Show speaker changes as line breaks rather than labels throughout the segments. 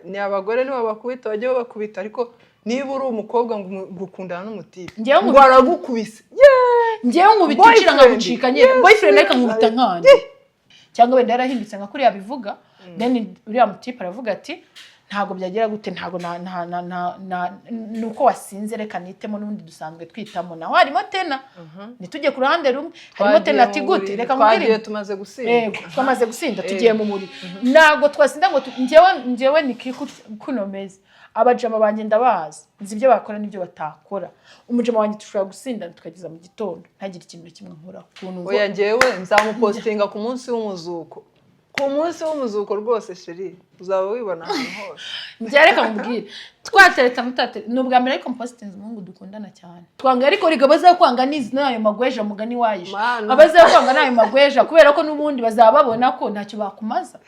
ni abagore nibo bakubita bajye bakubita ariko niba uri umukobwa ngo gukundana n'umutipe
ngo
aragukubise
ngewe nkubitira nkagucika nyine boyfriend ariko nkubita nkandi cyangwa wenda yarahindutse nka kuri yabivuga then uriya mutipe aravuga ati ntago byagera gute ntago nuko wasinze reka nitemo n'ubundi dusanzwe twitamo naho harimo tena nitujye ku ruhande rumwe harimo tena ati gute reka
mubwire tumaze gusinda
twamaze gusinda tugiye mu muri nago twasinda ngo ngewe nikikunomeze abajama banje ndabazi nzi ibyo bakora n'ibyo batakora umujama wanje tushobora gusinda tukageza mu gitondo ntagira ikintu kimwe nkora kuntu
oya ngewe nzamupostinga ku munsi w'umuzuko rwose sheri uzaba wibona hano hose
ngereka mubwire twatereta mutate nubwa mbere ariko mpostinze umuhungu dukundana cyane twanga ariko rigabaza kwanga nizi nayo magweja mugani wayisha abaza kwanga nayo magweja kubera ko nubundi bazababona ko ntacyo bakumaza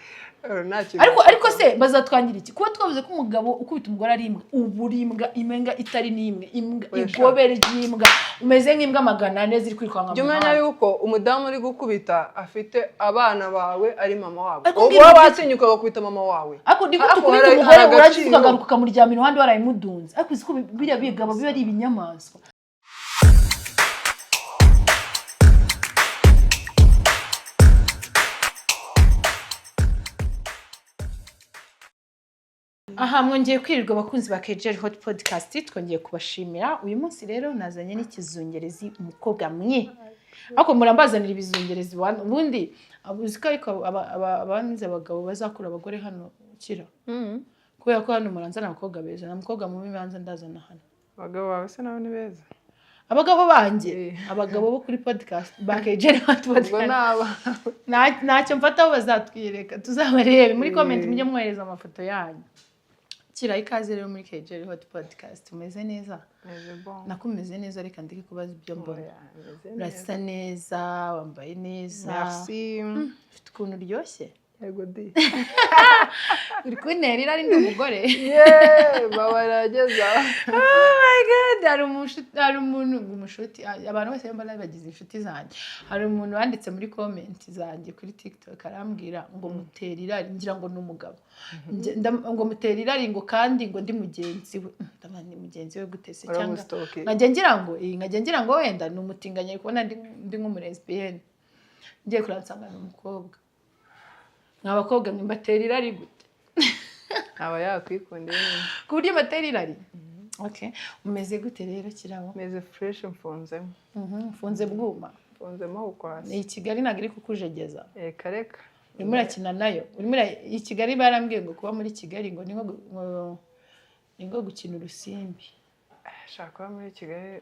ariko se bazatwangira iki kuba twavuze ko umugabo ukubita umugore ari imbwa uburimbwa imenga itari n'imwe imbwa igobere ry'imbwa umeze nk'imbwa magana ane ziri kwirukanka
mu manya yuko umudamu uri gukubita afite abana bawe ari mama wabo wowe watinyuka gukubita mama wawe
ariko ndiko tukubita umugore uragize ukagaruka ukamuryama iruhande warayimudunze ariko uziko biriya bigabo biba ari ibinyamaswa aha mwongeye kwirirwa abakunzi ba KJ Hot Podcast twongeye kubashimira uyu munsi rero nazanye n'ikizungerezi umukobwa mwe ako murambazanira ibizungerezi ubundi abuzika ariko abanuze abagabo bazakura abagore hano kira kubera ko hano muranzana abakobwa beza namukobwa mu bibanza ndazana hano
abagabo bawe se nabo ni beza
abagabo banje abagabo bo kuri podcast ba KJ Hot Podcast ntacyo mfataho bazatwireka tuzabarebe muri comment mujye mwohereza amafoto yanyu kira ikaze rero muri KJ Hot Podcast umeze neza nakumeze neza reka ndike kubaza ibyo mbona urasa neza wambaye neza
merci
ufite ukuntu uryoshye
yego di
uri kunterera ari ndumugore
baba yarageza
oh my god hari umuntu umushuti abantu bose mbona bagize inshuti zanjye hari umuntu wanditse muri comment zanjye kuri TikTok arambwira ngo muterira ngira ngo n'umugabo ngo muterira ngo kandi ngo ndi mugenzi we ndabandi mugenzi we gutese cyangwa nkajya ngira ngo wenda numutinganye kubona ndi nk'umulesbienne ngiye kuransanga n'umukobwa nk'abakobwa mbaterira ari gute
aba yakwikundiye
ku buryo baterira ari okay umeze gute rero kirabo
meze fresh mfunzemo
mfunze bwuma
mfunzemo ukwasi
ni Kigali nagiri kukujegeza
kareka
urimo urakina nayo urimo i Kigali barambwiye ngo kuba muri Kigali ngo ningo gukina urusimbi
shaka kuba muri Kigali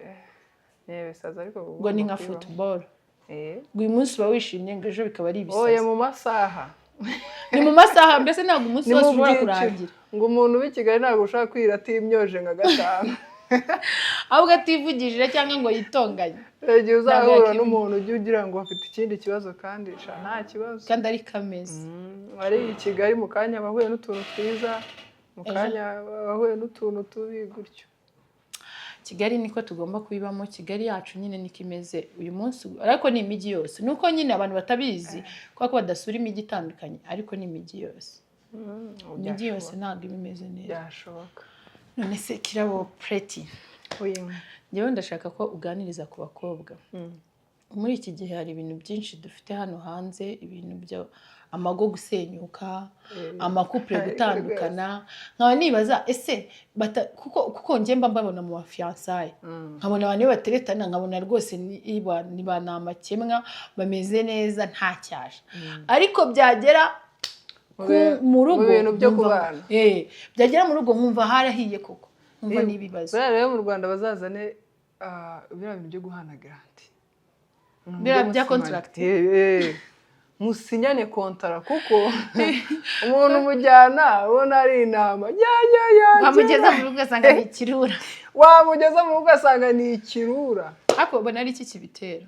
nebesaza ariko
ngo ni nka football uyu munsi ba wishimye ngo ejo bikaba ari ibisazi
oya mu masaha
ni mu masaha mbese ntabwo umunsi wose ushobora kurangira
ngo umuntu w'i Kigali ntabwo ushaka kwira atimyoje nka gatanu
ahubwo ativugishije cyangwa ngo yitonganye
igihe uzahura n'umuntu ujya ugira ngo afite ikindi kibazo kandi nta kibazo
kandi ari kameze
ari i Kigali mu kanya bahuye n'utuntu twiza mu kanya bahuye n'utuntu tubi gutyo
Kigali niko tugomba kubibamo Kigali yacu nyine nikimeze uyu munsi ariko ni imigi yose nuko nyine abantu batabizi kwa ko badasura imigi itandukanye ariko ni imigi yose imigi yose ntabwo bimeze neza
byashoboka
none se kirabo pretty ngewe ndashaka ko uganiriza ku bakobwa muri iki gihe hari ibintu byinshi dufite hano hanze ibintu byo amago gusenyuka amakupure gutandukana nkaba nibaza ese kuko nge mba mbabona mu bafiansaye nkabona abantu bateretana nkabona rwose ni banamakemwa bameze neza nta cyasha ariko byagera mu rugo
bintu byo kubana
byagera mu rugo nkumva harahiye koko nkumva nibibazo
rero mu Rwanda bazazane biriya bintu byo guhana garanti
biriya bya contract
musinyane kontara kuko umuntu umujyana ubona ari inama
wamugeza mu rugo asanga ni ikirura
wamugeza mu rugo asanga ni ikirura
ariko ubona ari iki kibitera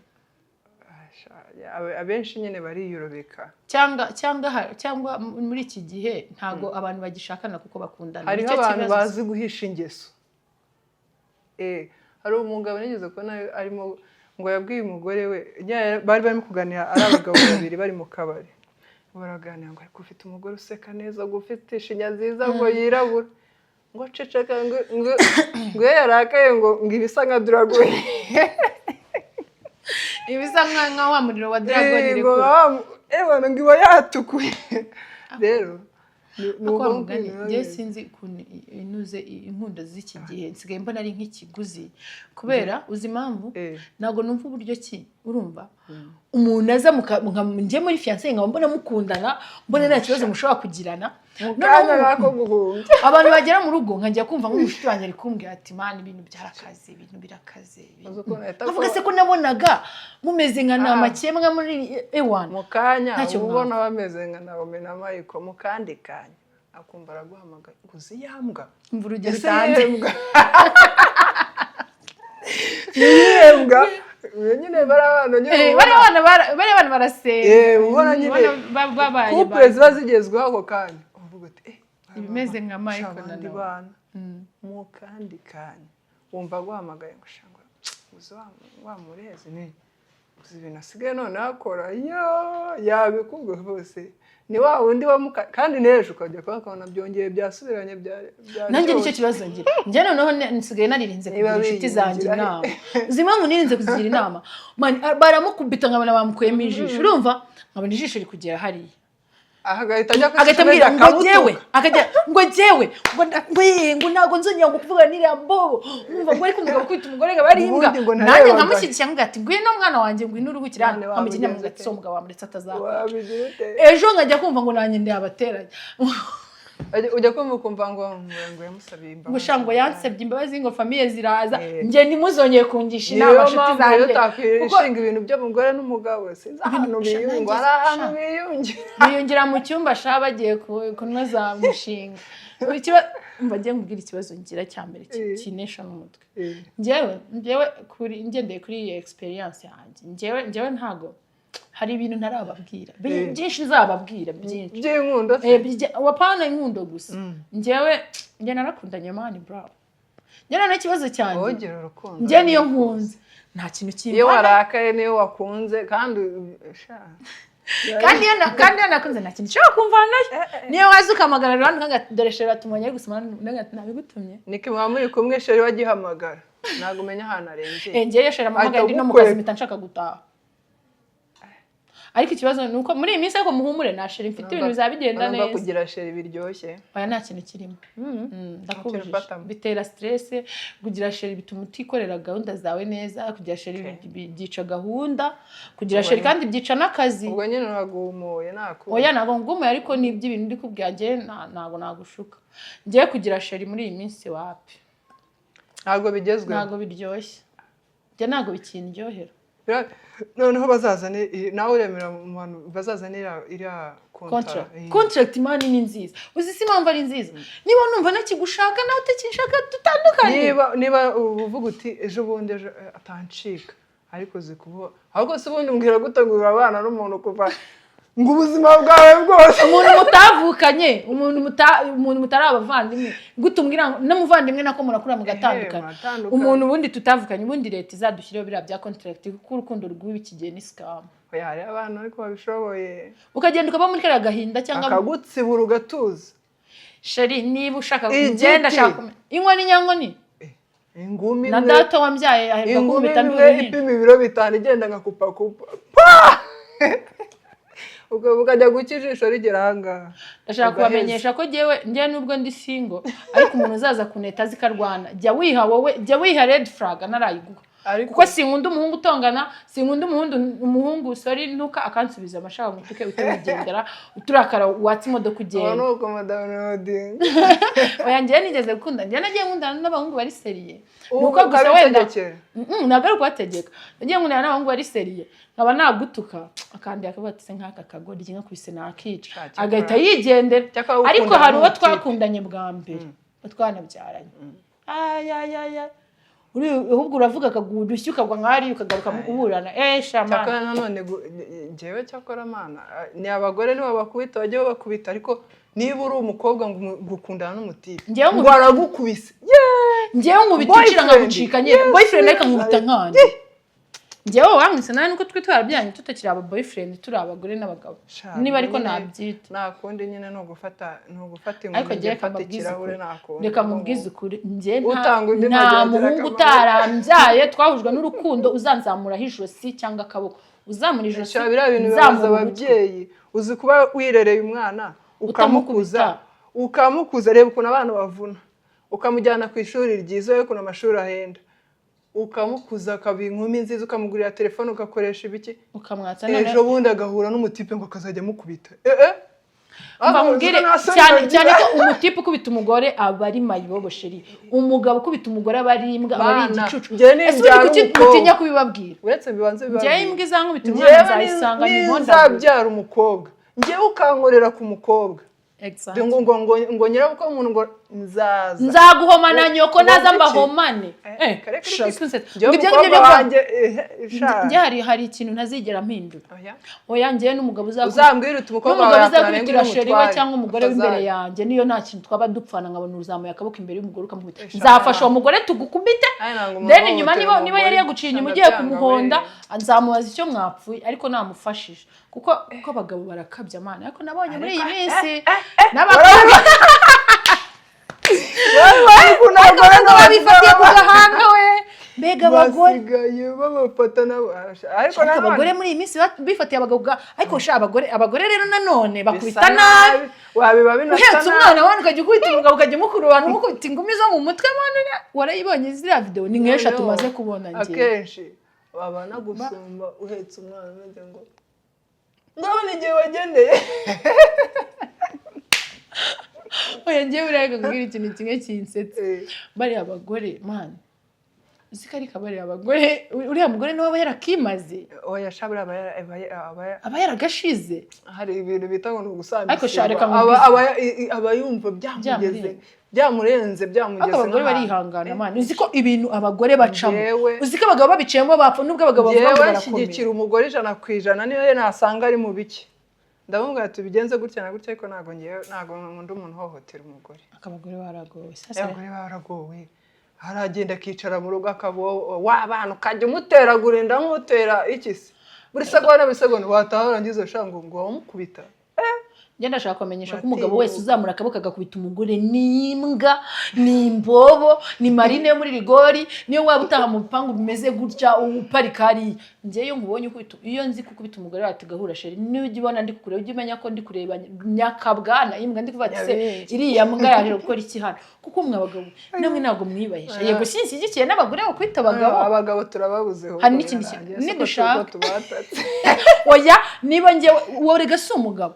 abenshi nyine bariyurobeka
cyangwa muri iki gihe ntago abantu bagishakana kuko bakundana
hariho abantu bazi guhisha ingeso hari umugabo nigeze kubona arimo ngo yabwiye umugore we bari barimo kuganira ari abagabo babiri bari mu kabari baraganira ngo ariko ufite umugore useka neza ngo ufite ishinya nziza ngo yirabura ngo ceceka ngo yarakaye ngo ibisa nka dragon
ibisa nka wa muriro wa dragon
ngo ngo iba yatukuye rero
nuko mugani je sinzi ukuntu inuze inkunda z'iki gihe nsigaye mbona ari nk'ikiguzi kubera uzi impamvu nago numva uburyo ki urumva umuntu aza nje muri fiancé ngaba mbona mukundana mbona nta kibazo mushobora kugirana abantu bagera mu rugo nkajya kumva nk'umushiti wanjye ari kumbwira ati man ibintu byarakaze ibintu birakaze avuga se ko nabonaga mumeze nka namakemwa muri ewan
mu kanya ubona bameze nka Naomi na Michael mu kandi kanya akumva araguhamagaye guzi yambwa
mva urugero utanze
yembwa nyine
barabana barasenya
ubona nyine
babaye
couple ziba zigezweho ako kanya uvuga ati
ibimeze nka Michael na
Naomi mu kandi kanya wumva guhamagaye ngo shangwa uzi wamureze ni uzi ibintu asigaye none akora yabikubwe bose ni wa wundi kandi n'ejo ukajya kubakabona byongeye byasubiranye
nanjye nicyo kibazo ngira njye noneho nsigaye naririnze kugira inshuti zanjye inama uzi impamvu nirinze kuzigira inama baramukubita nkabona bamukuyemo ijisho urumva nkabona ijisho rikugera hariya
agahita
ambwira ngo jewe ngo ntago nzongera ngo kuvuga n'iriya mbobo umva ngo ariko umugabo kwita umugore ngo bari imbwa nanjye nkamushyigikira ngo ati ngwino mwana wanjye ngwino uruhukira hano nkamugira ngo ati so umugabo wamuretse atazakora ejo nkajya kumva ngo nanjye ndabateranya
ujya kumva ngo yamusabiye imbabazi
gushango yansebye imbabazi ngo famille ziraza nje nimuzongeye kungisha inama nshuti zanjye
kuko ibintu byo mugore n'umugabo sinzi ahantu biyunga ari ahantu
biyungira mu cyumba sha bagiye kunoza mushinga mbagiye nkubwira ikibazo ngira cyambere kinesha n'umutwe njyewe kuri ngendeye kuri iyi experience yanjye njyewe ntago hari ibintu ntarababwira byinshi zababwira byinshi
by'inkundo
wapana inkundo gusa njye narakundanye mani bro njye none ikibazo cyanjye
wogera urukundo
njye niyo nkunze nta kintu kimwe
iyo warakaye niyo wakunze kandi
kandi nakunze nta kintu cyo kumvana niyo wazi ukamagara rwanda kanga dore shera tumonye gusoma nabigutumye
niki mwa muri kumwe sheri wagihamagara nago umenya ahantu arengeye
njye shera mamagara ndi no mu kazi mpita nshaka gutaha ariko ikibazo nuko muri iyi minsi ariko muhumure na sheri mfite ibintu bizabigenda neza
kugira sheri biryoshye
oya nta kintu kirimo ndakubujije bitera stress kugira sheri bituma utikorera gahunda zawe neza kugira sheri byica gahunda kugira sheri kandi byica n'akazi
ubwo nyine uragumuye nako
oya nago ngumuye ariko ni iby'ibintu ndi kubwira nge nago nagushuka ngiye kugira sheri muri iyi minsi wapi
nago bigezwe
nago biryoshye nge nago bikindyohera
noneho bazazane nawe uremera mu bantu bazazanira iriya
contract imani ni nziza uzi si impamvu ari nziza niba numva nakigushaka nawe utakishaka dutandukanye
niba uvuga uti ejo bundi atancika ariko zikubo ahubwo se ubundi mbwira gutegura abana n'umuntu kuva ngo ubuzima bwawe bwose
umuntu mutavukanye umuntu mutari abavandimwe gutumbwira n'umuvandimwe nako murakura mu gatandukana umuntu ubundi tutavukanye ubundi leta izadushyiraho biriya bya contract kuko urukundo rw'ubu kigiye ni scam
oya hari abantu ariko babishoboye
ukagenda ukaba muri kare gahinda cyangwa
akagutsibura ugatuza
sheri niba ushaka kugenda shaka inkoni nyankoni
ingumi
na data wambyaye aheruka kumita
ipima ibiro 5 igenda ngakupa ukajya gukijisho rigera ahangaha
ndashaka kubamenyesha ko njye nubwo ndi single ariko umuntu uzaza kuneta zikarwana jya wiha red flag narayiguha kuko sinkunda umuhungu utongana sinkunda umuhungu sorry ntuka akansubiza amashaka mutuke utigendera uturakara watsi imodoka ugenda
nuko madame Oding
oya njye nigeze gukunda njye nagiye nkundana n'abahungu bari seriye nuko gusa wenda nagaruka kubategeka nagiye nkundana n'abahungu bari seriye nkaba nagutuka akandi akabatse nk'aka kagoryi nka kwise nakica agahita yigendera ariko hari uwo twakundanye bwa mbere twanabyaranye ayayaya ahubwo uravuga akagudushya ukagwa nk'ari ukagaruka mu kuburana shamana
cyakora nanone njyewe cyakora mana ni abagore nibo bakubita bajye bakubita ariko niba uri umukobwa ngo gukundana n'umutipe ngo aragukubise
njyewe nkubitira nkagucika nyine boyfriend ariko nkubita nkandi njyewe wamwise nawe nuko twe twarabyanye tutakiri aba boyfriend turi abagore n'abagabo niba ariko nabyita
nakundi nyine no gufata inkoni
ngiye
gufata ikirahure nakundi
reka mubwize ukuri njye nta muhungu utarambyaye twahujwe n'urukundo uzanzamuraho ijosi cyangwa akaboko uzamura ijosi
biriya bintu bibaza ababyeyi uzi kuba wirereye umwana ukamukuza reba ukuntu abana bavuna ukamujyana ku ishuri ryiza yo kuna amashuri ahenda ukamukuza akaba inkumi nziza ukamugurira telefone ugakoresha ibiki
ukamwatsa
ejo bundi agahura n'umutipe ngo akazajya amukubita
mbamubwire cyane ko umutipe ukubita umugore aba ari mayibobo sheri umugabo ukubita umugore aba ari imbwa aba ari igicucu ese kuki mutinya kubibabwira
uretse bibanze bibabwira
njyewe imbwa izankubita umwana nzayisanga
nzabyara umukobwa njyewe ukankorera ku mukobwa ngo nyirabukwe umuntu ngo
nzaguhomana nyoko naza mbahomane njye hari ikintu ntazigera mpindura oya njyewe n'umugabo uzakubitira sheri we cyangwa umugore w'imbere yanjye niyo nta kintu twaba dupfana nkabona uruzamuye akaboko imbere y'umugore ukamukubita nzafasha uwo mugore tugukubite then inyuma niba yari yaguciye inyuma ugiye kumuhonda nzamubaza icyo mwapfuye ariko namufashije kuko abagabo barakabya amana ariko nabonye muri iyi minsi n'abagabo ariko babifatiye ku gahanga we mbega abagore
basigaye babafata nabo
ariko abagore muri iyi minsi bifatiye abagabo ariko abagore rero nanone bakubita nabi
wabiba binasa
uhetse umwana wandi ukajya ukubita umugabo ukajya umukurubana umukubita ingumi zo mu mutwe warayibonye ziriya video ni nk'esha tumaze kubona njye
akenshi wabana gusumba uhetse umwana umeze ngo ndabona igihe wagendeye
oya njyewe uraga kubwira ikintu kimwe kinsetse bariya abagore man uziko ariko bariya abagore uriya mugore niwe aba yarakimaze
oya shabura
aba yaragashize
hari ibintu bita ngo gusambisa
ariko shareka
aba yumva byamurenze
ariko abagore barihangana man uziko ibintu abagore bacamo uziko abagabo babiciyemo bapfa nubwo abagabo bavuga ngo barakomeye
shyigikira umugore 100% niyo nasanga ari mu biki ndabumva tubigenze gutya na gutya ariko ntago nkunda umuntu hohotera umugore
akabagore baragowe
abagore baragowe haragenda akicara mu rugo akabo wabana ukajya umuteragura inda nk'utera iki se buri segonda wataha urangiza shango ngo wamukubita
njye ndashaka kumenyesha ko umugabo wese uzamura akaboko agakubita umugore ni imbwa ni imbobo ni marine yo muri rigori niyo waba utaha mu bipangu bimeze gutya uparika hariya njyewe nkubonye ukubita iyo nzi kukubita umugore wawe tugahura sheri niyo ujya ubona ndi kukureba ujya umenya ko ndi kureba nyakabwana imbwa ndi kuvuga se iriya mbwa yaje gukora iki hano kuko mwe abagabo namwe ntabwo mwibahisha yego sinshyigikiye n'abagore bakubita
abagabo turababuzeho
hari n'ikindi kintu nidushaka oya niba njyewe wowe rega si umugabo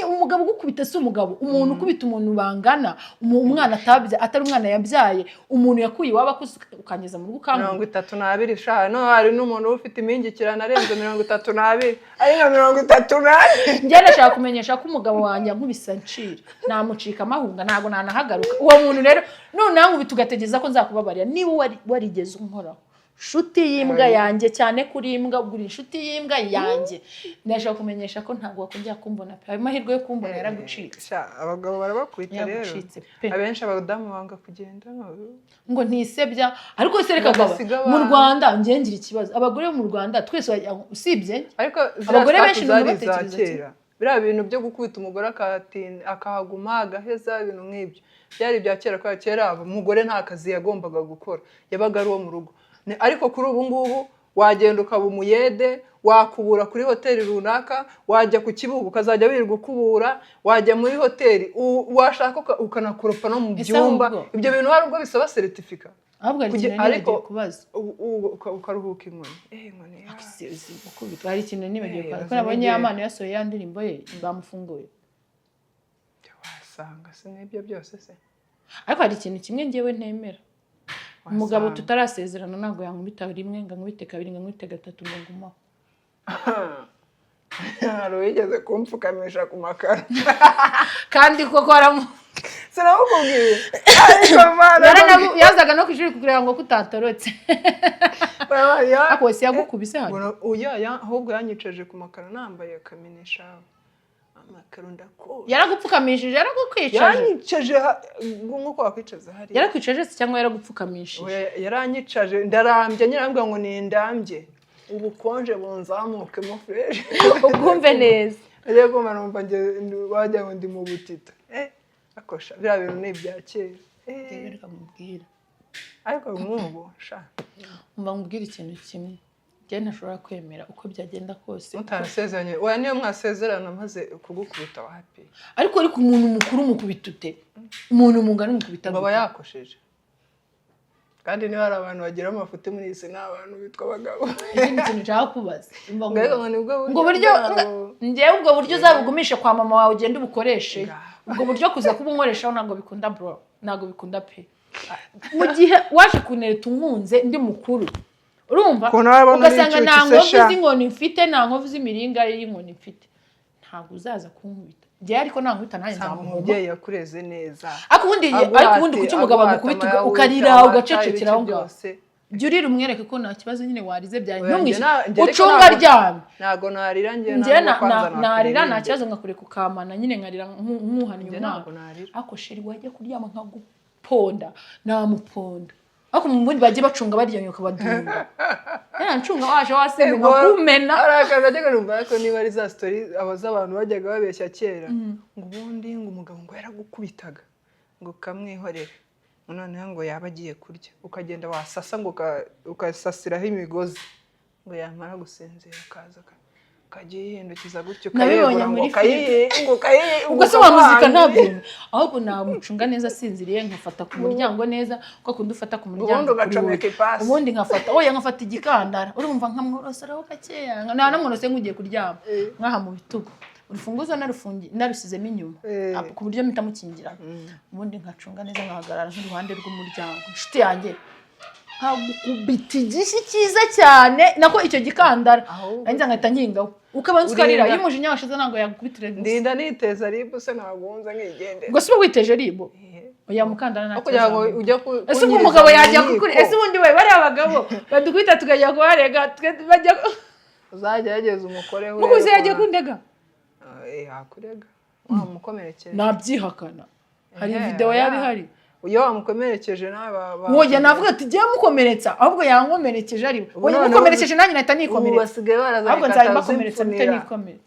umugabo gukubita si umugabo umuntu ukubita umuntu bangana umwana atabya atari umwana yabyaye umuntu yakuye waba ukangeza mu rugo ukanga
32 sha no hari n'umuntu ufite impingikirana arenze 32 ari nka 32
njye ndashaka kumenyesha ko umugabo wanjye nkubisa ncira namucika amahunga ntago nanahagaruka uwo muntu rero none nkubita ugategeza ko nzakubabarira niba warigeze unkoraho shuti y'imbwa yanjye cyane kuri imbwa ugura inshuti y'imbwa yanjye ndashaka kumenyesha ko ntago wakongera kumbona pe amahirwe yo kumbona yaragucitse
abagabo barabakwita rero abenshi abadamu banga kugenda
ngo ntisebya ariko sereka gaba mu Rwanda ngengira ikibazo abagore mu Rwanda twese usibye
ariko
abagore benshi n'abatekereza
biriya bintu byo gukubita umugore akahaguma agaheza ibintu nk'ibyo byari bya kera kwa kera umugore nta kazi yagombaga gukora yabaga ari uwo mu rugo ariko kuri ubu ngubu wagenda ukaba umuyede wakubura kuri hoteli runaka wajya ku kibuga ukazajya wirirwa ukubura wajya muri hoteli washaka ukanakoropa no mu byumba ibyo bintu hari ubwo bisaba certificate
ariko kubaza
ukaruhuka inkoni
ukubita hari ikintu nibagiye ko nabonye yamana yasohoye ya ndirimbo ye bamufunguye
wasanga se n'ibyo byose se
ariko hari ikintu kimwe ngewe ntemera umugabo tutarasezerana ntabwo yankubita rimwe ngo nkubite kabiri ngo nkubite gatatu ngo ngumaho
hari uwigeze kumpfukamisha ku makara
kandi koko
sinamukubwiye
yazaga no ku ishuri kugira ngo kutatorotse ako wese yagukubise hano
ahubwo yanyicaje ku makara nambaye akaminisha amakaro ndakora
yaragupfukamishije yaragukwicaje
yaranyicaje nk'uko wakwicaza hari
yarakwicaje cyangwa yaragupfukamishije
yaranyicaje ndarambye nyirambwa ngo ni ndambye ubukonje bunzamukemo fresh
ubwumve neza
agiye kumva numva wajya ngo ndi mu butita akosha biriya bintu ni ibya kera
reka mubwira
ariko nk'ubu sha
umva mubwira ikintu kimwe njye ntashobora kwemera uko byagenda kose
mutarasezeranye oya niyo mwasezerana maze kugukubita wapi
ariko umuntu mukuru mukubita ute umuntu mungana mukubita
baba yakosheje kandi niba hari abantu bagira amafuti muri isi ni abantu bitwa abagabo
ikindi kintu nshaka kubaza
ngo
buryo njyewe ubwo buryo uzabugumishe kwa mama wawe ugenda ubukoreshe ubwo buryo kuza kubunkoreshaho ntabwo bikunda bro ntabwo bikunda pe mu gihe waje kunereta umwunze ndi mukuru urumva ugasanga nta nkovu z'inkoni mfite nta nkovu z'imiringa y'inkoni mfite ntabwo uzaza kunkubita njyewe ariko nankubita nanjye nzamuhoma
umubyeyi yakureze neza
ariko ubundi kuki umugabo agukubita ukarira ugacecekera aho ngaho jya urira umwereke ko nta kibazo nyine warize byawe ntumwishe ucunga aryamye
ntabwo narira
njyewe narira nta kibazo ngakureka ukamana nyine nkarira nk'uhannye umwana ariko sheri wajya kuryama nkaguponda namuponda ariko mu bundi bagiye bacunga baryamye ukabadunga ncunga waje wasembe nkakumena
arakaza ajyaga numva ariko niba ari za story abantu bajyaga babeshya kera ngo ubundi ngo umugabo ngo yaragukubitaga ngo kamwihorere noneho ngo yaba agiye kurya ukagenda wasasa ngo ukasasiraho imigozi ngo yamara gusinzira ukaza kagiye yihindukiza gutyo
nabibonye muri ubwo se wa muzika ntabwo ahubwo namucunga neza asinziriye nkafata ku muryango neza uko akunda ufata ku muryango ubundi nkafata nkafata igikandara urumva nkamworoseraho gakeya namworose nk'ugiye kuryama nkaha mu bitugu urufunguzo narusizemo inyuma ku buryo mpita mukingirana ubundi nkacunga neza nkahagarara nk'iruhande rw'umuryango inshuti yanjye nkagukubita igishyi cyiza cyane nako icyo gikandara nanjye nkahita nkingaho ukabanza ukarira iyo umujinya washize ntabwo yagukubitira
ndinda niteza ribu se ntabwunza nkigendera
ngo si uba witeje ribu oya mukandara nta
kibazo
ese ubwo umugabo yajya kukuri ese ubundi we bariya abagabo badukubita tukajya kubarega bajya
uzagerageza umukoreho
muko se yajya kundega
yakurega wamukomerekeje
nabyihakana hari video yabihari
uyo wamukomerekeje nawe
wowe navuga ati giye mukomeretsa ahubwo yankomerekeje ari wowe mukomerekeje nanjye nahita nikomeretsa
basigaye baraza
ahubwo nzari bakomeretsa nitanikomere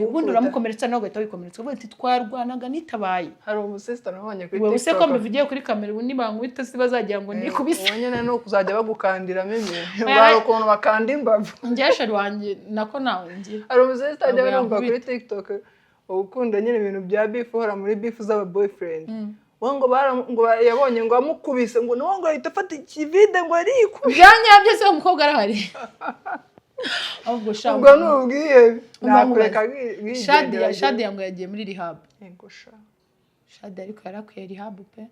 ubundi uramukomeretsa nawe ugahita wikomeretsa uvuga ati twarwanaga nitabaye
hari umusista nabonye kuri
TikTok use ko mbivugiye kuri kamera ubu nibankubita si bazagira ngo nikubise
ubonye no kuzajya bagukandiramo ibintu bari ukuntu bakanda imbavu
njyashari wanjye nako nawe ngiye
hari umusista ajya numva kuri TikTok ukunda nyine ibintu bya beef uhora muri beef z'aba boyfriend ngo yabonye ngo amukubise ngo niwo ngo ahita afata ikivide ngo arikubise
byanyabye se umukobwa arahari ahubwo
ubwo nubwiye nakureka
Shadi ngo yagiye muri rehab
yego sha
Shadi ariko yarakwiye rehab pe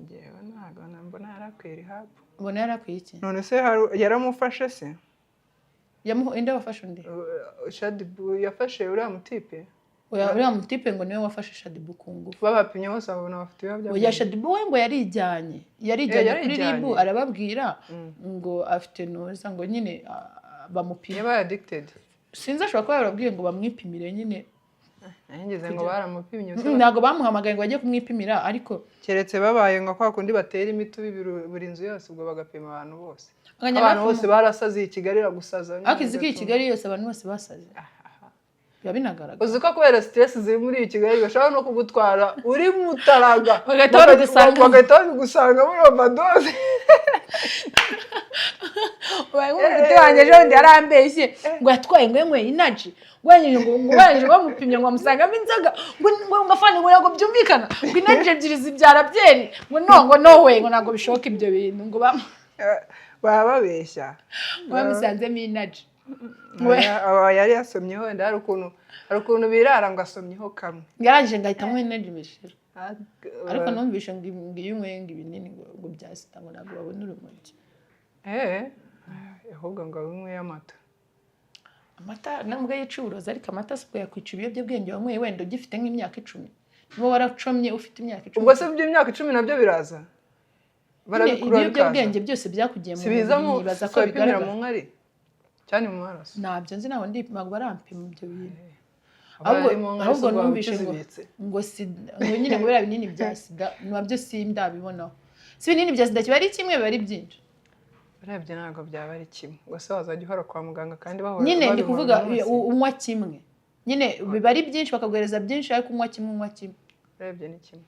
ngewe ntabwo mbona yarakwiye rehab
ubona yarakwiye iki
none se yaramufashe se
inde wafashe undi
Shadi yafashe uriya mutipe
uriya mutipe ngo niwe wafashe Shadibu ku ngufu
babapimye bose babona bafite ibibazo
oya Shadibu we ngo yarijyanye kuri ribu arababwira ngo afite noza ngo nyine bamupime
yaba addicted
sinzi ashobora kuba yarababwiye ngo bamwipimire nyine
ngeze ngo baramupimye
ntabwo bamuhamagaye ngo bajye kumwipimira ariko
keretse babaye ngo kwa kundi batera imiti buri nzu yose ubwo bagapima abantu bose abantu bose barasaze i Kigali ragusaza
akizi ko i Kigali yose abantu bose basaze binagaragara
uzi ko kubera stress ziri muri iyi Kigali gashaka no kugutwara uri mutaraga
bagahita
babigusanga muri overdose
umuti wanjye ejo bundi yarambeshye ngo yatwaye ngo yenywe inaji ngo bamupimye ngo amusangamo inzoga ngo ngafane ngo ntabwo byumvikana ngo inaji ebyiri zibyara byeri ngo no we ngo ntabwo bishoboka ibyo bintu ngo
baba babeshya
bamusanzemo inaji
yari yasomyeho wenda hari ukuntu birara ngo asomyeho kamwe
yarangije ngahitamo inaji mishira ariko numvishe ngo iyo unyweye ngo ibinini ngo byasita ngo ntabwo babona urumogi
ahubwo ngo winyweye
amata ntabwo yica uburozi ariko amata siko yakwica ibiyobyabwenge wanyweye wenda ugifite nk'imyaka 10 niba waracomye ufite imyaka 10
ubwo se by'imyaka 10 nabyo biraza
ibiyobyabwenge byose byakugiye mu
mubiri nibaza ko bigaragara mu nkari cyane mu maraso
ntabyo nzi naho ndipima ngo barampima ibyo bintu ahubwo numvishe ngo sida ngo nyine ngo biriya binini bya sida nabyo sindabibonaho si ibinini bya sida kiba ari kimwe biba ari byinshi
urebye ntabwo byaba ari kimwe gusa wazajya uhora kwa muganga kandi bahora
nyine ndi kuvuga unywa kimwe nyine biba ari byinshi bakaguhereza byinshi ariko unywa kimwe
urebye ni kimwe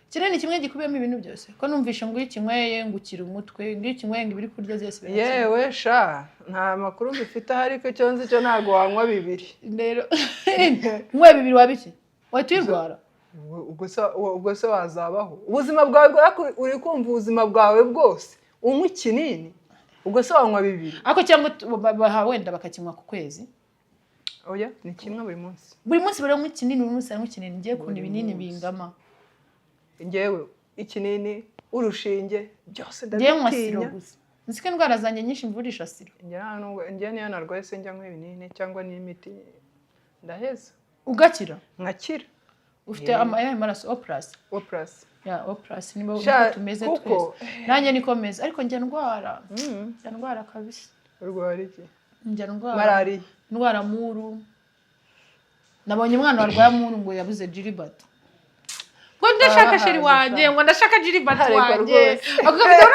kinini kimwe gikubiyemo ibintu byose ko numvishe ngo ikinyweye ngo ukira umutwe ngo ikinyweye ngo ibiri kurya byose
yewe sha nta makuru bifite ariko icyo nzi cyo ntabwo wanywa bibiri
rero unywe bibiri wabiki wahita uyirwara
ubwo se wazabaho ubuzima bwawe uri kumva ubuzima bwawe bwose unywa ikinini ubwo se wanywa bibiri
ariko cyangwa wenda bakakinywa ku kwezi
oya ni kimwe
buri munsi baranywa ikinini buri munsi baranywa ikinini ngiye kuntu ibinini bingama
ngewe ikinini urushinge byose ndabitinya
nzi ko indwara zanjye nyinshi mvurisha siro
njye niyo narwaye se njya nk'ibinini cyangwa n'imiti ndaheza
ugakira
nkakira
ufite amaraso O+ ya O+ niba tumeze twese nanjye niko meze ariko njya ndwara kabisa
urwara iki
njya ndwara
malariya
indwara muru nabonye umwana warwaye muru ngo yabuze Gilbert ngo ndashaka sheri wanjye ngo ndashaka Gilbert wanjye akabida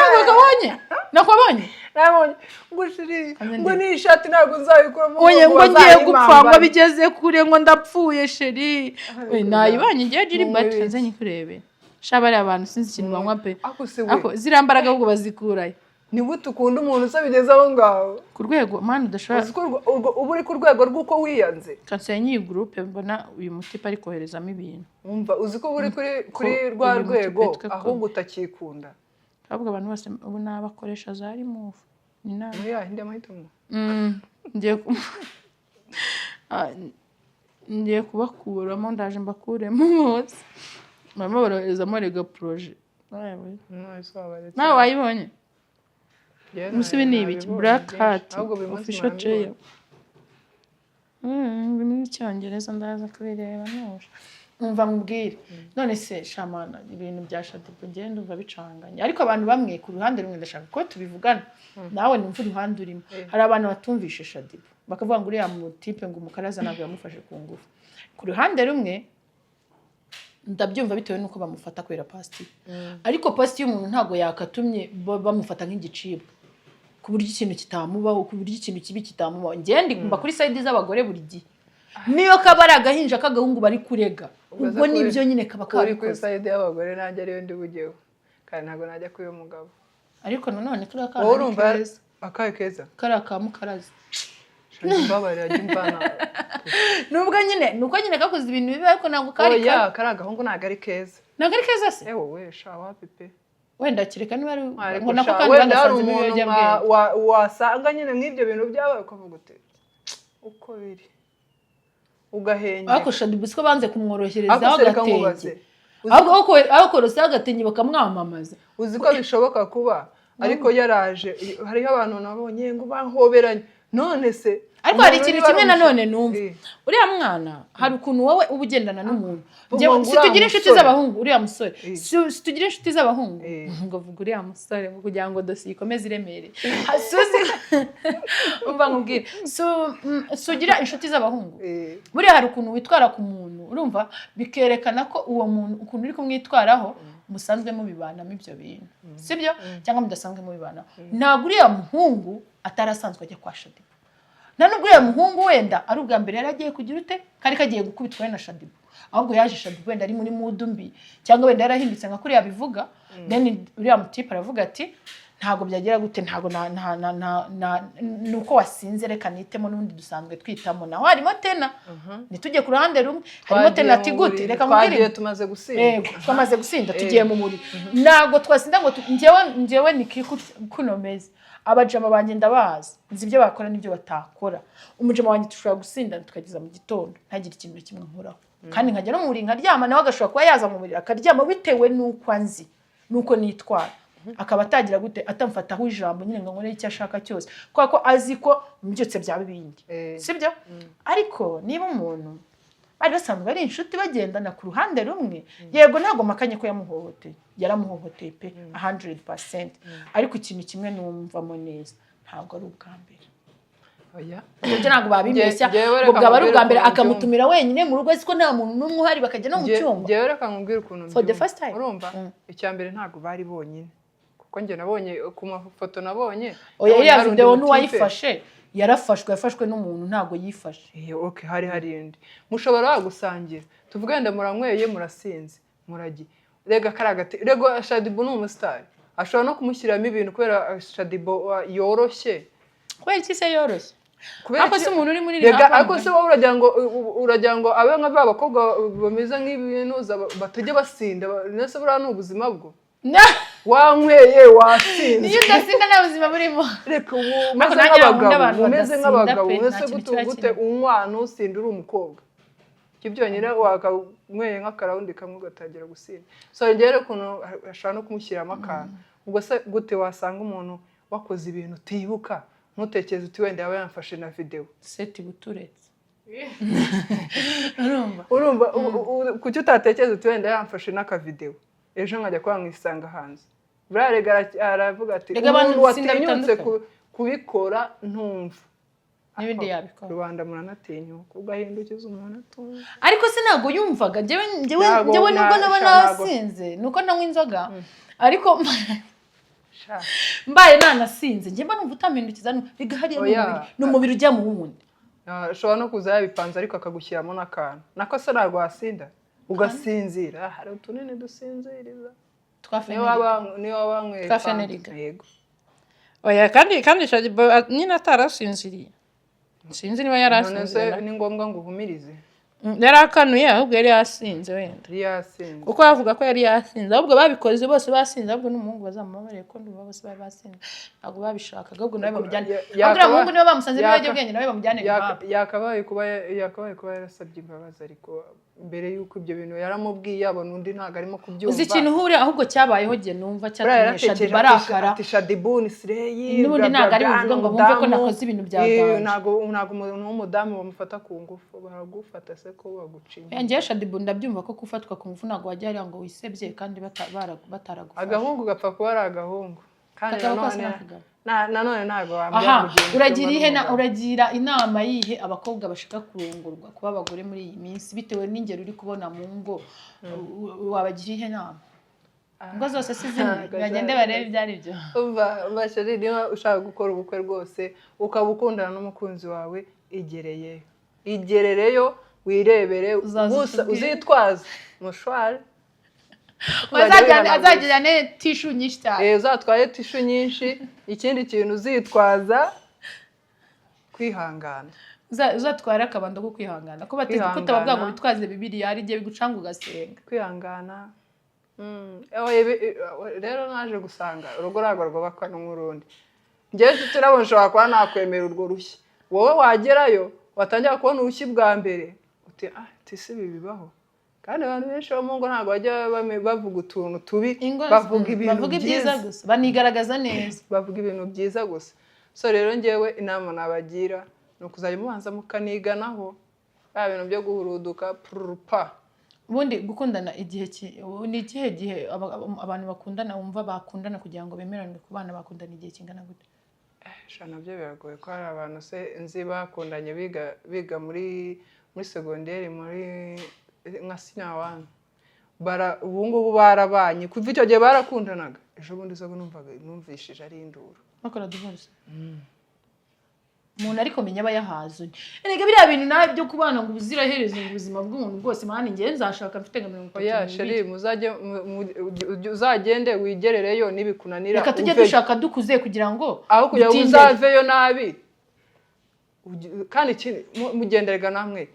nakabonye
nabonye ngo sheri ngo ni ishati ntabwo nzayikuramo
ngo ngiye gupfa ngo bigeze kure ngo ndapfuye sheri nayibanye ngiye Gilbert nze nyikurebe shabari abantu sinzi ikintu banywa pe ako zirambaraga ahubwo bazikuraye
ni gute ukunda umuntu usabigeze aho ngaho
ku rwego mani udashobora
ubu uri ku rwego rw'uko wiyanze
kanse nyi groupe mbona uyu mutipa ari koherezamo ibintu
umva uzi ko uri kuri rwa rwego ahubwo utakikunda
ahubwo abantu bose ubu nabakoresha za remove ni nawe
ndi amahitamo
ngiye kubakuramo ndaje mbakuremo hose mama baroherezamo rega projet nawe wayibonye Musibi ni ibiki Black Hat official chair. Bimwe cyongereza ndaza kubireba nose. Umva mubwire. None se shamana ibintu bya Shadibu ngende umva bicanganye. Ariko abantu bamwe ku ruhande rumwe ndashaka ko tubivugana. Nawe numva uruhande urimo. Hari abantu batumvishe Shadibu. Bakavuga ngo uriya mu type ngo umukaraza ntabwo yamufashe ku ngufu. Ku ruhande rumwe ndabyumva bitewe nuko bamufata kwera pasti. Ariko pasti y'umuntu ntago yakatumye bamufata nk'igicibwa. Ku buryo ikintu kitamubaho, ku buryo ikintu kibi kitamubaho. Ngende mba kuri side z'abagore buri gihe. Niyo kabara agahinja kagahungu bari kurega. Ubwo nibyo nyine kaba
kari kuri side y'abagore nanjye ariyo ndi bugeho. Kandi ntago najya kuri uyu mugabo.
Ariko nanone kuri akana.
Urumva akaye keza.
Kari akamukaraza.
Mbabare yagimbana.
Nubwo nyine kakoze ibintu bibi ariko ntabwo kari
ka. Oya, kari agahungu ntago ari keza.
Ntago ari keza se?
Ewo we sha wapi pe.
Wenda kireka niba ari
ngo nako kandi bagasanze ibyo wasanga nyine nk'ibyo bintu byabaye ukavuga uti uko biri ugahenge
ariko Shadibu siko banze kumworoherezaho agatenge ahubwo rose agatenge bakamwamamaza
uzi ko bishoboka kuba ariko yaraje hariho abantu nabonye ngo bahoberanye none se
ariko hari ikintu kimwe nanone numva uriya mwana hari ukuntu wowe ubugendana n'umuntu situgira inshuti z'abahungu uriya musore situgira inshuti z'abahungu ngo vuga uriya musore kugira ngo dosiye ikomeze iremere hasuzi umva nkubwire sugira inshuti z'abahungu buriya hari ukuntu witwara ku muntu urumva bikerekana ko uwo muntu ukuntu uri kumwitwaraho musanzwe mubibanamo ibyo bintu sibyo cyangwa mudasanzwe mubibanaho ntabwo uriya muhungu atarasanzwe ajya kwa Shadibu nubwo uriya muhungu wenda ari ubwa mbere yaragiye kugira ute kari kagiye gukubitwa na Shadibu ahubwo yaje Shadibu wenda ari muri mood mbi cyangwa wenda yarahindutse nka kuri yabivuga then uriya mutipe aravuga ati ntago byagira gute ntago nuko wasinze reka nitemo n'undi dusanzwe twitamo naho harimo tena nitujye ku ruhande rumwe harimo tena ati gute reka
mubwire tumaze gusinda
yego twamaze gusinda tugiye mu muri nago twasinda ngo njyewe nikikunomeze abajama banje ndabazi nzi ibyo bakora n'ibyo batakora umujama wanje tushobora gusinda tukageza mu gitondo ntagira ikintu kimwe nkuraho kandi nkajya no muri nkaryama nawe agashobora kuba yaza mu buriri akaryama bitewe nuko anzi nuko nitwara akaba atagira gute atamfataho ijambo nyine ngo nkore icyo ashaka cyose kuko azi ko mbyutse bya bibindi sibyo ariko niba umuntu bari basanzwe ari inshuti bagendana ku ruhande rumwe yego ntago makanye ko yamuhohoteye yaramuhohoteye pe 100% ariko ikintu kimwe numvamo neza ntago ari ubwa mbere
oya
ibyo ntabwo babimeshya
Njyewe
ngo
reka
bwaba ari
nkubwire
ubwa mbere
ukuntu
akamutumira wenyine mu rugo siko nta muntu n'umwe uhari bakajya no mu cyumba
njyewe reka nkubwire ukuntu
For the first time.
urumva icya mbere ntabwo bari bonyine kuko njye nabonye ku mafoto nabonye
oya iriya
hari undi
video
mutipe.
n'uwayifashe yafashwe n'umuntu ntabwo yifashe
Okay, hari indi mushobora gusangira tuvuge wenda muranyweye murasinze muragi rega karagati rego Shadibu ni umusitari ashobora no kumushyiramo ibintu kubera Shadibu yoroshye
kubera iki se yoroshye
kubera
ako se umuntu uri muri
rega ariko se wowe uragira ngo abe nka ba bakobwa bameze nk'ibintu batajya basinda nese buriya ni ubuzima bwo wanyweye wasinze
iyo udasinda nta buzima burimo
reka umeze nk'abagabo umeze gute unywa ntusinda uri umukobwa ibyo byonyine wakanyweye nk'akarawundi kamwe ugatangira gusinda so ngere ukuntu ashobora no kumushyiramo akantu ubwo se gute wasanga umuntu wakoze ibintu utibuka ntutekereze uti wenda yaba yamfashe na video
seti buturetse
urumva kuki utatekereza uti wenda yamfashe n'akavideo ejo nkajya kuba mwisanga hanze burarega aravuga ati umuntu watinyutse kubikora ntumva
n'ibindi yabikora
rubanda muranatinyuka ugahindukiza umuntu atumva
ariko se ntabwo yumvaga njyewe nubwo naba nasinze nuko nanywa inzoga ariko mbaye nanasinze njye mba numva utampindukiza bigahariye n'umubiri ujya mu wundi
ashobora no kuza yabipanze ariko akagushyiramo n'akantu nako se ntabwo wasinda ugasinzira hari utunini dusinziriza niyo wabanyweye
twafeneriga
yego
oya kandi Shadibu nyine atarasinziriye sinzi niba yarasinziriye
ni ngombwa ngo uhumirize
yari akanuye ahubwo yari yasinze wenda
yasinze
kuko bavuga ko yari yasinze ahubwo babikoze bose basinze ahubwo n'umuhungu bazamubabarire ko ndumva bose bari basinze ntabwo babishaka ahubwo nawe bamujyane ahubwo umuhungu niba bamusanze n'ibiyobyabwenge nawe bamujyane impamvu
yakabaye kuba yarasabye imbabazi ariko mbere y'uko ibyo bintu yaramubwiye abona undi ntabwo arimo kubyumva
uzi ikintu uhuriye ahubwo cyabayeho gihe numva cyatumye Shadibu arakara
ati Shadibu ni sireyi
n'ubundi ntabwo ari buvuga ngo bumve ko nakoze ibintu bya danje
ntabwo umuntu w'umudamu bamufata ku ngufu baragufata se ko bagucinya
yanjye Shadibu ndabyumva ko gufatwa ku ngufu ntabwo wajya hariya ngo wisebye kandi bataragufasha
agahungu gapfa kuba ari agahungu kandi nanone ntabwo
uragira inama yihe abakobwa bashaka kurongorwa kuba abagore muri iyi minsi bitewe n'ingero uri kubona mu ngo wabagira ihe nama ngo zose si zimwe bagende barebe ibyo ari byo
bashari niba ushaka gukora ubukwe rwose ukaba ukundana n'umukunzi wawe igerereyo wirebere uzitwaze mushwari
azajyane tishu nyinshi cyane
uzatwaye tishu nyinshi ikindi kintu uzitwaza kwihangana
uzatwara akabando ko kwihangana ko utabavuga ngo bitwaze Bibiliya hari igihe bigucanga ugasenga
kwihangana rero naje gusanga urugo ntabwo rwubakwa n'urundi njyewe turabona ushobora kuba nakwemera urwo rushyi wowe wagerayo watangira kubona urushyi bwa mbere uti si ibi bibaho kandi abantu benshi bo mu ngo ntabwo bajya bavuga utuntu tubi bavuga ibintu byiza
gusa banigaragaza neza
bavuga ibintu byiza gusa so rero njyewe inama nabagira ni ukuzajya mubanza mukaniganaho bya bintu byo guhuruduka purupa
ubundi gukundana ni ikihe gihe abantu bakundana wumva bakundana kugira ngo bemeranwe ku bana bakundana igihe kingana gute
nabyo biragoye ko hari abantu se nzi bakundanye biga muri segonderi muri nka sinawani ubu ngubu barabanye kuva icyo gihe barakundanaga ejo bundi zo numvishije ari induru
bakora divorce umuntu ariko menya aba yahaze erega biriya bintu nawe byo kubana ngo ubuziraherezo mu buzima bw'umuntu bwose mani njye nzashaka mfite nka 30
sheri uzagende wigerereyo nibikunanira
reka tujye dushaka dukuze kugira ngo
aho kugira ngo uzaveyo nabi kandi mugenderega namwe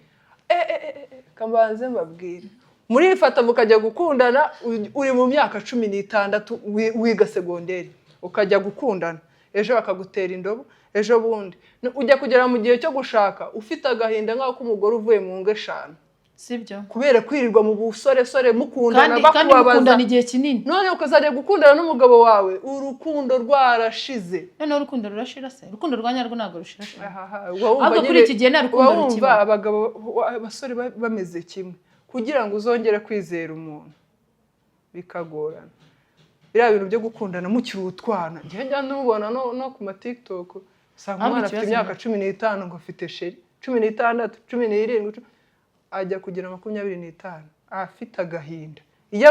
kambanze mbabwire murifata mukajya gukundana uri mu myaka 16 wiga segonderi ukajya gukundana ejo bakagutera indobo ejo bundi ujya kugera mu gihe cyo gushaka ufite agahinda nk'ako umugore uvuye mu ngo 5
sibyo
kubera kwirirwa mu busore mukundana
kandi mukundana igihe kinini
none ukazajya gukundana n'umugabo wawe urukundo rwarashize
none urukundo rurashira se urukundo rwanyarwo ntago rushira ahubwo kuri iki gihe nta rukundo rukiba
abagabo abasore bameze kimwe kugira ngo uzongere kwizera umuntu bikagorana biriya bintu byo gukundana mukiri utwana njya n'ubona no ku ma TikTok usanga umwana afite imyaka 15 ngo afite sheri 16 17 ajya kugira 25 afite agahinda iyo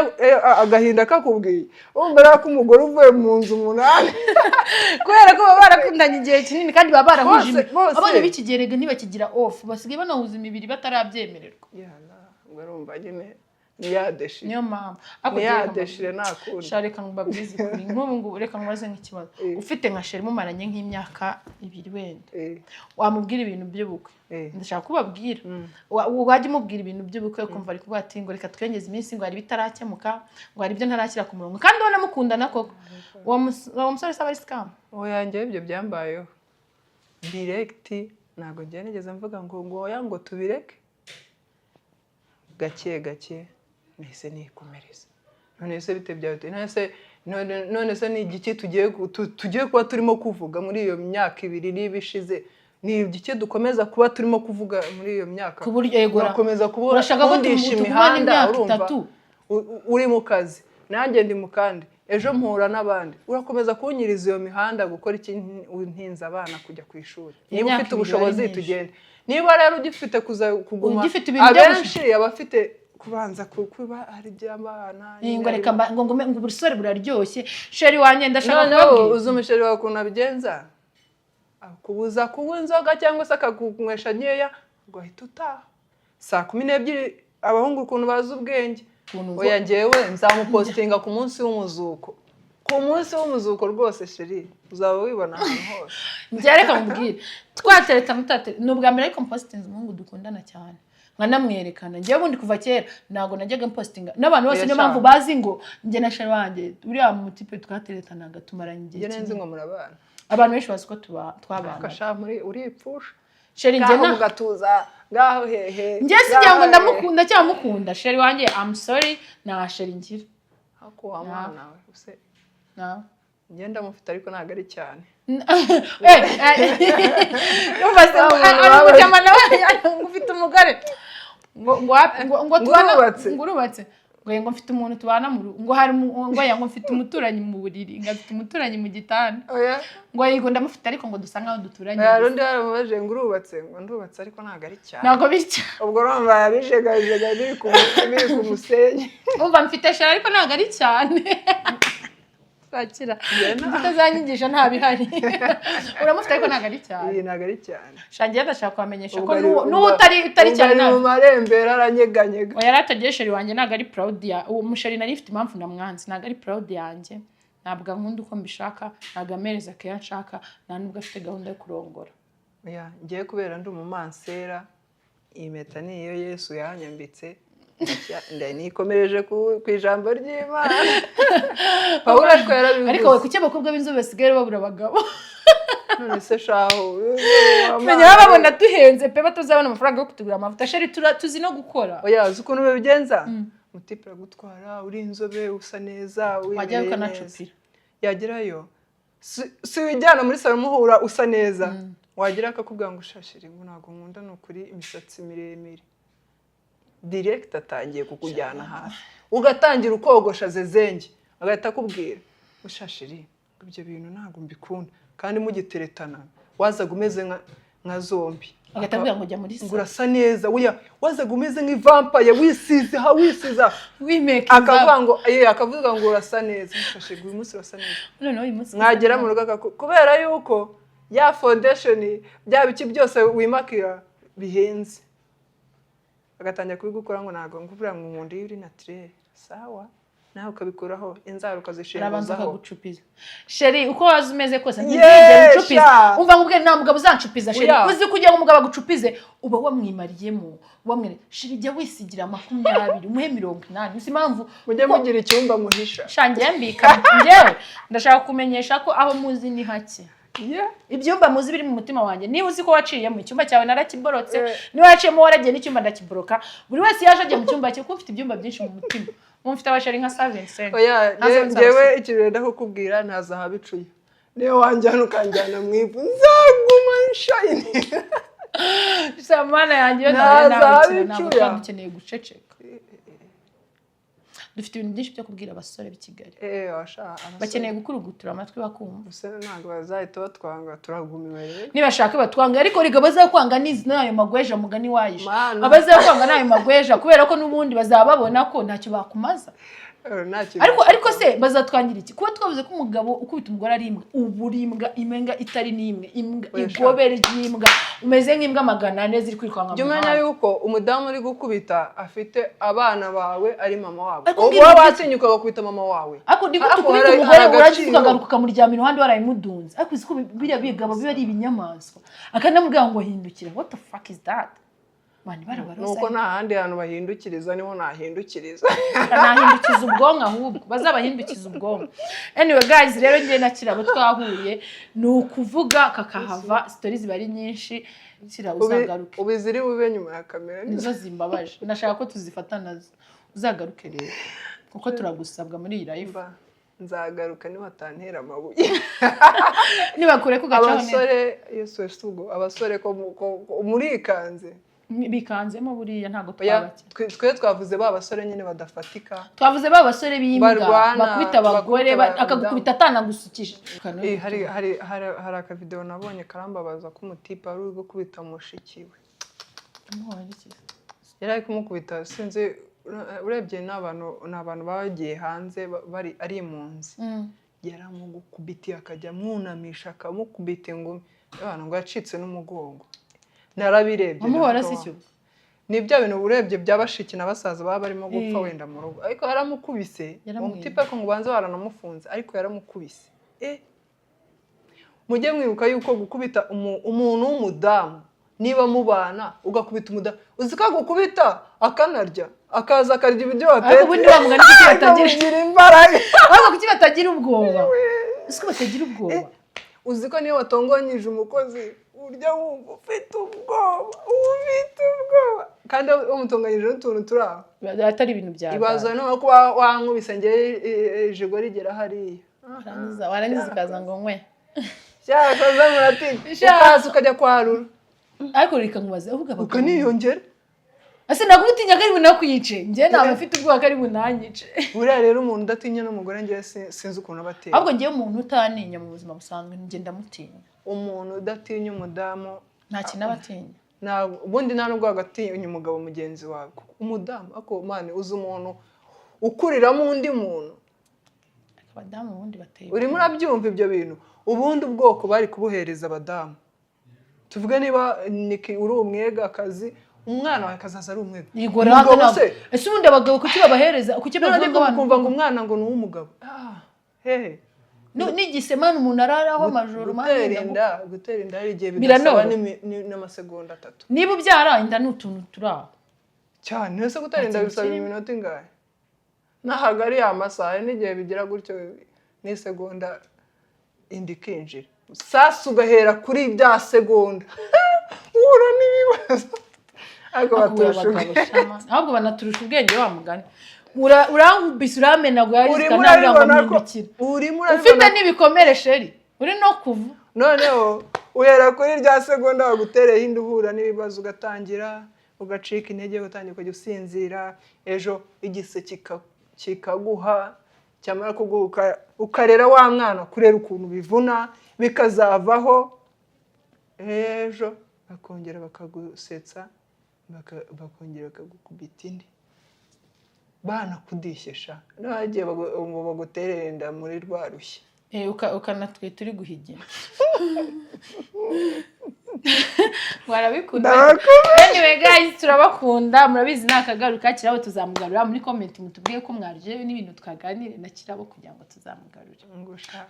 agahinda kakubwiye umbera ko umugore uvuye mu nzu umunani
kubera ko baba barakundanye igihe kinini kandi baba barahuje abana bikigerega ntibakigira off basigaye banahuza imibiri batarabyemererwa
urumva nyine niyadeshire
niyo mama
niyadeshire nakunda
shareka ngubabwize kuri nk'ubu reka ngwaze nk'ikibazo ufite nka sheri mumaranye nk'imyaka 2 wenda wamubwira ibintu by'ubukwe ndashaka kubabwira wajye umubwira ibintu by'ubukwe kumva ari kuvuga ati ngo reka twengeze iminsi ngo hari bitarakemuka ngo hari ibyo ntarakira ku murongo kandi ubona mukundana koko uwo musore saba ari scam
yanjye ibyo byambayeho direct ntago njye nigeze mvuga ngo oya ngo tubireke gake gake nese nikomereza none se bite byawe none se ni igiki tugiye kuba turimo kuvuga muri iyo myaka 2 n'ibishize ni igiki dukomeza kuba turimo kuvuga muri iyo myaka
ku buryo yegora
komeza kubura
urashaka ko imihanda urumva
uri mu kazi nanjye ndi mu kandi ejo mpura n'abandi urakomeza kunyiriza iyo mihanda gukora iki ntinza abana kujya ku ishuri niba ufite ubushobozi tugende niba rero ugifite kuguma abenshi abafite kubanza kuba ari by'abana
ngo reka ngo ubusore buraryoshye sheri wanye ndashaka
kubabwira uzi umusheri wawe ukuntu abigenza akubuza kunywa inzoga cyangwa se akakunywesha nkeya ngo ahita utaha saa 12 abahungu ukuntu bazi ubwenge oya njyewe nzamupostinga ku munsi w'umuzuko rwose sheri uzaba wibona ahantu hose
njye reka mubwire twatereta mutate n'ubwa mbere ariko postinze umuhungu dukundana cyane nkanamwerekana njye bundi kuva kera nago najyaga postinga n'abantu bose niyo mpamvu bazi ngo njye na sheri wanjye uriya mu tipe twateretanaga tumaranye igihe
kinini ngo murabana
abantu benshi bazi ko twabana
akasha muri uripfusha
sheri njye
na gatuza ngaho hehe
njye sijya ngo ndamukunda cyangwa mukunda sheri wanjye I'm sorry na sheri ngira
hako wa mwana we use njye ndamufite ariko ntago ari cyane
ubaze umujama nawe ufite umugore ngo turubatse ngo mfite umuntu tubana mu ngo hari ngo mfite umuturanyi mu buriri ngafite umuturanyi mu gitanda ngo yigo ndamufite ariko ngo dusanga aho duturanye
rundi yaramubaje ngo urubatse ngo ndubatse ariko ntago ari cyane
ntago bica
ubwo urumva yabijegajega biri ku musenyi
umva mfite shara ariko ntago ari cyane twakira utazanyigisha nta bihari uramufite ariko ntago ari cyane
ntago ari cyane
shangiye ndashaka kwamenyesha ko n'utari cyane
nta mu marembera aranyeganyega
oya yaratagiye sheri wanjye ntago ari proud ya uwo musheri nari ifite impamvu namwanze ntago ari proud yanjye ntabwo nkunda uko mbishaka ntago amereza ke yanshaka nta nubwo afite gahunda yo kurongora
oya ngiye kubera ndi umumansera impeta niyo Yesu yanyambitse nikomereje ku ijambo ry'Imana Pawulo yarabivuze
ariko we kuki abakobwa b'inzobe basigaye babura abagabo
none se shaho
menya babona duhenze pe batuzabona amafaranga yo kutugura amavuta sheri tuzi no gukora
oya uzi ukuntu babigenza mutipira gutwara uri inzobe usa neza
wajya ukanacupira
yagerayo si wijyana muri salo muhura usa neza wagira akakubwira ngo ushashire ngo ntago nkunda n'ukuri imisatsi miremire direct atangiye kukujyana hasi ugatangira ukogosha zezenge agahita akubwira ushashiri ibyo bintu ntago mbikunda kandi mugiteretana wazaga umeze nka zombi
agahita akubwira ngo jya muri salo
urasa neza wazaga umeze nk'ivampire wisiza
wimeke
akavuga ngo urasa neza ushashiri uyu munsi urasa neza
none uyu munsi
mwagera mu rugo kubera yuko ya foundation bya biki byose wimakira bihenze agatangira kubigukora ngo nago ngubura ngo nkundi yuri naturel sawa naho ukabikuraho inzara ukazishenguzaho
akagucupiza sheri uko wazi umeze kose ntizigere ucupiza umva ngubwe nta mugabo uzancupiza sheri uzi kugira ngo umugabo agucupize uba wamwimariyemo sheri jya wisigira 20 umuhe 80 uzi impamvu
mujye mugira icyumba muhisha
shangiye mbika njyewe ndashaka kumenyesha ko aho muzi ni hake ibyumba muzi biri mu mutima wanjye niba uzi ko waciye mu cyumba cyawe narakiborotse niba waciyemo waragiye n'icyumba ndakiboroka buri wese yaje agiye mu cyumba cye kuko ufite ibyumba byinshi mu mutima mufite abashari nka 7
oya njyewe ikirenda kukubwira ntaza habicuye niyo wanjyana ukanjyana mu ivu nzaguma nshine
samana yanjye nawe nawe dukeneye guceceka dufite ibintu byinshi byo kubwira abasore b'i Kigali
bakeneye
gukurugutura amatwi bakumva
ntabwo bazahita batwanga turagumiwe rero
nibashaka batwanga ariko riga bazakwanga n'ayo magweja mugani wayisha abazakwanga n'ayo magweja kubera ko n'ubundi bazababona ko ntacyo bakumaza ariko se bazatwangira iki kuba twavuze ko umugabo ukubita umugore ari imbwa uburimbwa imenga itari n'imwe imbwa igobere ry'imbwa umeze nk'imbwa 400 ziri kwirwanga
jya umenya yuko umudamu uri gukubita afite abana bawe ari mama wabo wowe watinyuka gukubita mama wawe
ariko ndiko tukubita umugore uragize ukagaruka ukamuryama iruhande warayimudunze ariko uziko biriya bigabo biba ari ibinyamaswa akanamubwira ngo hindukire what the fuck is that mani barabaroza
nuko nta handi hantu bahindukiriza niho nahindukiriza
nahindukiza ubwonko ahubwo bazabahindukiza ubwonko anyway guys rero ngiye na Kirabo twahuye ni ukuvuga kakahava stories bari nyinshi Kirabo uzagaruke
ubiziri bube nyuma ya kamera
nizo zimbabaje nashaka ko tuzifata nazo uzagaruke rero kuko turagusabwa muri iyi live
nzagaruka niba atantera amabuye
niba kure kugacaho
abasore Yesu sugo abasore ko murikanze
bikanzemo buriya ntago twabake
twe twavuze ba basore nyine badafatika
twavuze ba basore b'imbwa bakubita abagore akagukubita atanagusukije
hari aka video nabonye karambabaza ko umutipa ari gukubita mushikiwe yari kumukubita sinzi urebye n'abantu bagiye hanze bari ari impunzi yaramugukubitiye akajya mwunamisha akamukubita ingumi abantu ngo yacitse n'umugongo narabirebye
amuhora sicyo
ni bya bintu urebye byabashiki nabasaza baba barimo gupfa wenda mu rugo ariko yaramukubise umutipe ko ngo banze baranamufunze ariko yaramukubise mujye mwibuka yuko gukubita umuntu w'umudamu niba mubana ugakubita umudamu uzika gukubita akanarya akaza akarya ibyo watetse
ariko ubundi bamugana kuki batagira imbaraga ariko kuki batagira ubwoba uziko batagira ubwoba
uziko niyo watongonyije umukozi urya wumva ufite ubwoba kandi umutonganyije n'utuntu turaho
atari ibintu byawe
ibaza no kuba wankubise ngeye jigo rigera hariya
warangiza ukaza ngo nkwe
cyakaza muratinda ukaza ukajya kwarura
ariko reka nkubaze uvuga
bakaba ukaniyongera
ase nagutinya ko ari bunakwice ngiye nawe mfite ubwoba ko ari bunanyice
buriya rero umuntu udatinya n'umugore ngiye sinzi ukuntu abateye
ahubwo ngiye umuntu utaninya mu buzima busanzwe ngenda mutinya
umuntu udatinya umudamu
nta kintu abatinya
ubundi nta nubwo agatinya umugabo mugenzi wawe umudamu ako mane uzi umuntu ukuriramo undi muntu
abadamu ubundi bateye
urimo urabyumva ibyo bintu ubundi ubwoko bari kubuhereza abadamu tuvuge niba niki uri umwega akazi umwana wawe kazaza ari umwega
umugabo se ese ubundi abagabo kuki babahereza kuki
bavuga kumva ngo umwana ngo ni uw'umugabo hehe
n'igisemana umuntu araraho amajoro
gutera inda hari igihe bigasaba n'amasegonda 3
niba ubyara inda n'utuntu turaho
cyane ese gutera inda bisaba iminota ingahe nahaga ari amasaha n'igihe bigira gutyo n'isegonda indi kinjira sasa ugahera kuri bya segonda ura n'ibibazo
ahubwo banaturusha ubwenge wa mugani urankubise uramenagura ariko ntabwo mpindukira ufite n'ibikomere sheri uri no kuva
noneho uhera kuri rya segonda wagutereye indi uhura n'ibibazo ugatangira ugacika intege ugatangira kujya usinzira ejo igise kikaguha cyamara kuguha ukarera wa mwana kurera ukuntu bivuna bikazavaho ejo bakongera bakagusetsa bakongera bakagukubita indi banakudishyesha nagiye ngo baguterere inda muri rwarushye
ukanatwe turi guhigina warabikunda anyway guys turabakunda murabizi nakagaruka Kirabo tuzamugarura muri comment mutubwiye ko mwarije n'ibintu twaganire na Kirabo kugira ngo tuzamugarure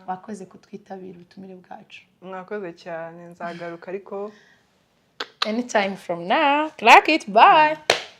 wakoze kutwitabira ubutumire bwacu
mwakoze cyane nzagaruka ariko
anytime from now. Clock it. Bye.